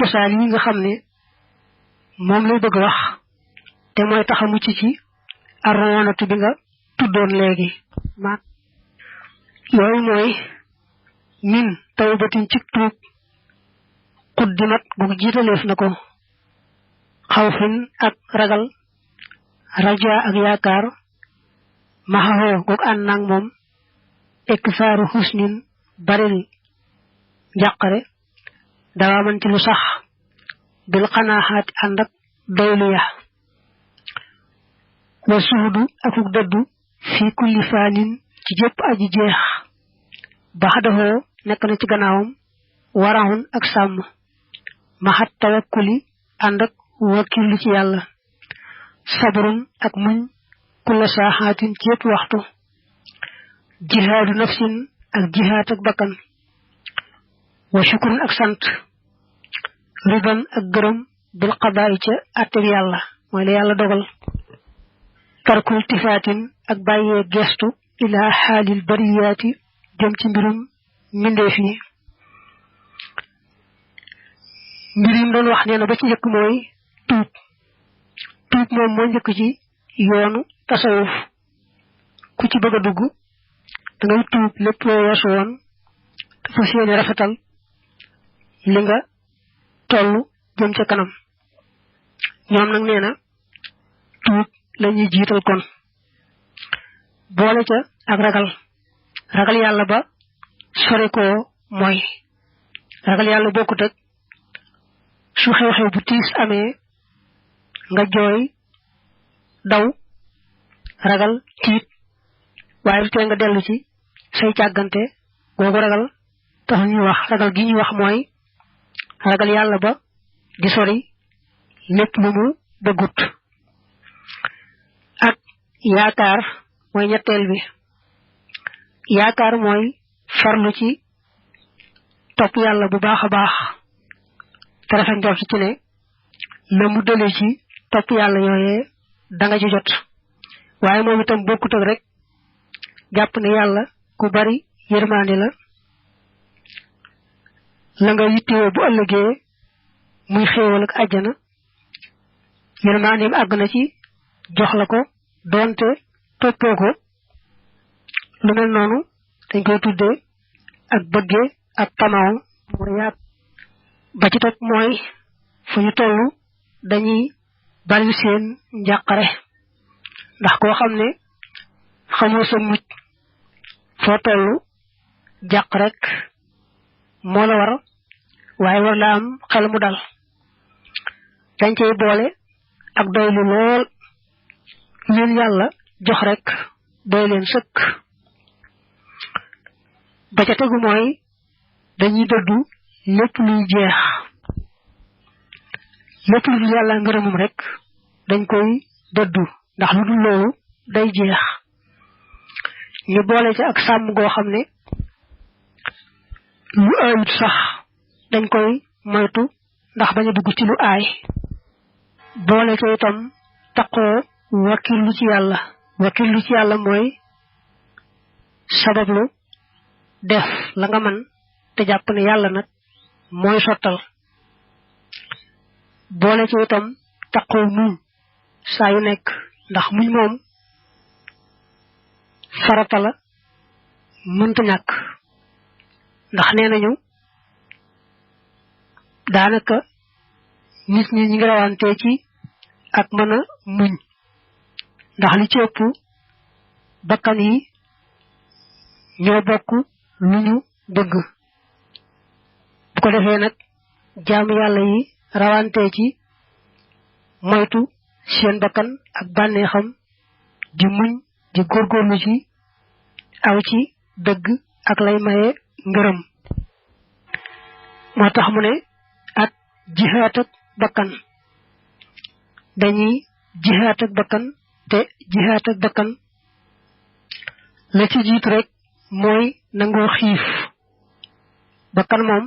cosaan yi nga xam ne moom lay bëgg wax te mooy tax a mucc ci arroonatu bi nga tuddoon léegi ma yooyu mooy min tawbatin ci tuub quddimat bu jiitaleef na ko xawfin ak ragal raja ak yaakaar maxaxoo goog ànd naag moom iksaaru husnin baril njàqare dawaa man ci lu sax bil xanaaxaati ànd ak doylu ya wa suhudu akuk dëddu fi kulli faanin ci jëpp aji jeex baxdaxoo nekk na ci gannaawam waraxun ak sàmm maxat tawakkuli ànd ak wakkilu ci yàlla sabrun ak muñ kulla saaxaatin ci yëpp waxtu jihaadu nafsin ak jihaad ak bakkan wa shukrun ak sant ridan ak gërëm bil qadaay ca atteg yàlla mooy la yàlla dogal tarkul tifaatin ak bàyyee gestu ila xaalil bariyaati jëm ci mbirum mbindeef yi mbir yi mu doon wax nee na ba ci njëkk mooy tuub moom moo njëkk ci yoonu tasawuf ku ci bëgg a dugg da ngay tuub lépp loo weesu woon te fas yéene rafetal li nga toll jëm ca kanam ñoom nag nee na tuub la ñuy jiital kon boole ca ak ragal yàlla ba sore koo mooy ragal yàlla bokkut ak su xew-xew bu tiis amee nga jooy daw ragal tiit waaye tee nga dellu ci say càggante googu ragal tax ñuy wax ragal gi ñuy wax mooy ragal yàlla ba di sori lépp lu mu bëggut ak yaakaar mooy ñetteel bi yaakaar mooy farlu ci topp yàlla bu baax a baax te rafet njort ci ne la mu dële ci topp yàlla yooyee da nga ci jot waaye moom itam bokkut ak rek jàpp ne yàlla ku bari yërmaande la nga yittewoo bu ëllëgee muy xéewal ak àjjana yërmaandeem àgg na ci jox la ko doonte toppoo ko lu mel noonu dañ koy tuddee ak bëggee ak tamaaw mooy yaat ba ci topp mooy fu ñu toll dañuy bari seen njàqare ndax koo xam ne xamoo sa mucc foo toll jàq rek moo la war waaye war la am xel mu dal dañ cey boole ak doylu lool leen yàlla jox rek doy leen sëkk ba ca tegu mooy dañuy dëddu lépp luy jeex lépp lu dul yàlla ngërëmam rek dañ koy dëddu ndax lu dul loolu day jeex ñu boole ca ak sàmm goo xam ne lu aayut sax dañ koy moytu ndax bañ a dugg ci lu aay boole ca itam taqoo wakkirlu ci yàlla mooy sabablu def la nga man te jàpp ne yàlla nag mooy sottal boole ci itam taqoo muñ saa yu nekk ndax muñ moom farata la mënta ñàkk ndax nee nañu daanaka nit ñi ngi rawante ci ak mën a muñ ndax li ci ëpp bakkan yi ñoo bokk lu ñu bëgg bu ko defee nag jaamu yàlla yi rawante ci moytu seen bakkan ak bànneexam di muñ di góorgóorlu ci aw ci dëgg ak lay maye ngërëm moo tax mu ne ak jihaat ak bakkan dañuy jihaat ak bakkan te jihaat ak bakkan la ci jiitu rek mooy nangoo xiif bakkan moom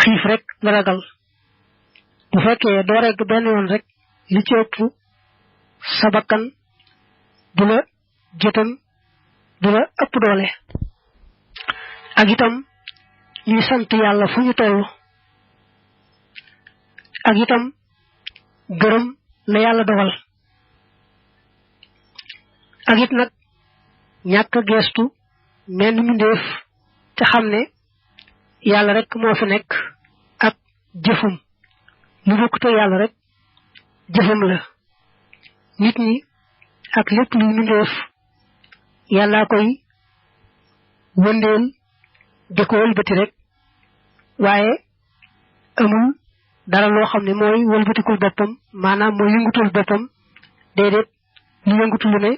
xiif rek la ragal bu fekkee doo regg benn yoon rek li ci ëpp sa bakkan du la jotam du la ëpp doole ak itam ñuy sant yàlla fu ñu toll ak itam gërëm la yàlla dogal ak it nag ñàkk geestu menn mbindeef te xam ne yàlla rek moo fi nekk ak jëfum lu bokkute yàlla rek jëfam la nit ñi ak lépp luy mbindeef yàllaa koy wëndeel di ko wëlbati rek waaye amul dara loo xam ne mooy wëlbatikul boppam maanaam mooy yëngutul boppam déedéet lu yëngutu lu ne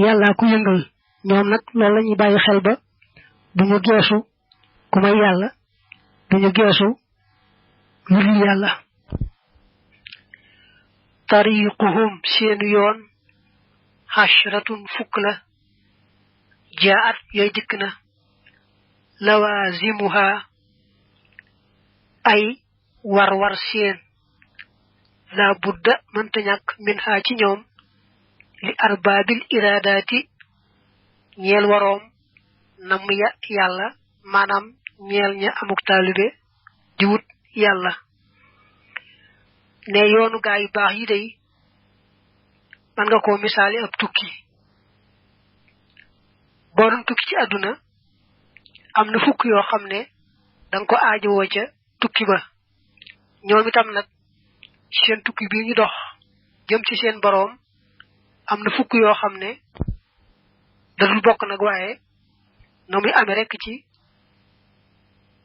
yàllaa ku yëngal ñoom nag loolu la ñuy bàyyi xel ba duñu geesu ku may yàlla duñu geesu lu dul yàlla tariquhum seenu yoon xashratun fukk la jaat yooy dikk na lawazimuha ay war seen la budda mënta ñàkk min ha ci ñoom li arbaabil iradaati ñeel waroom nam ya yàlla maanaam ñeel ña amuk taalibe di wut yàlla ne yoonu gaa yu baax yi day man nga ko misaali ab tukki boo doon tukki ci àdduna am na fukk yoo xam ne danga ko aajowoo ca tukki ba ñoom itam nag seen tukki bii ñu dox jëm ci seen boroom am na fukk yoo xam ne dadul bokk nag waaye no muy amee rekk ci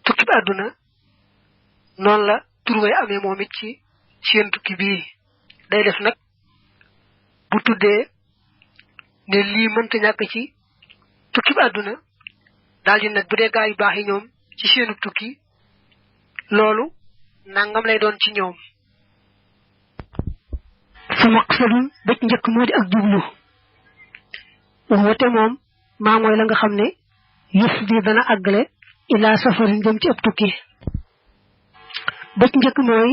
tukki bi àdduna noonu la turway amee moom it ci seen tukki bii day def nag bu tuddee ne lii mënta ñàkk ci tukki bi àdduna daal di nag bu dee gaa yu baax yi ñoom ci seenu tukki loolu nangam lay doon ci ñoom fa maqsadun ba ci njëkk moo di ak jublu woote moom maa mooy la nga xam ne yëf bi dana àggale ilaa safarin jëm ci ab tukki ba ci njëkk mooy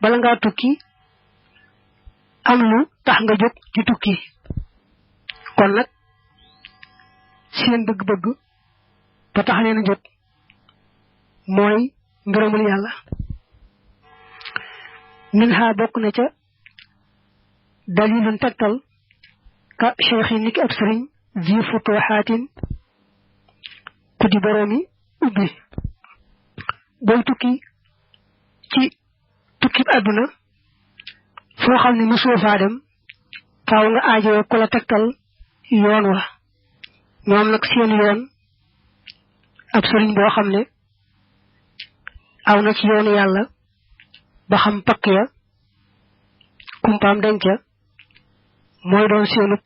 bala ngaa tukki am lu tax nga jóg ci tukki kon nag seen bëgg-bëgg ba tax leen a jóg mooy ngërëmul yàlla min ha bokk na ca dalilun tegtal ka cheikh yi niki ab sëriñ zi futuhaatin ku di boroomi ubbi booy tukki ci tukki àdduna foo xam ne mosoo faa dem faaw nga aajoo ku la tegtal yoon wa ñoom nag seen yoon ab sëriñ boo xam ne aw na ci yoonu yàlla ba xam pakk ya kumpaam denca mooy doon seenu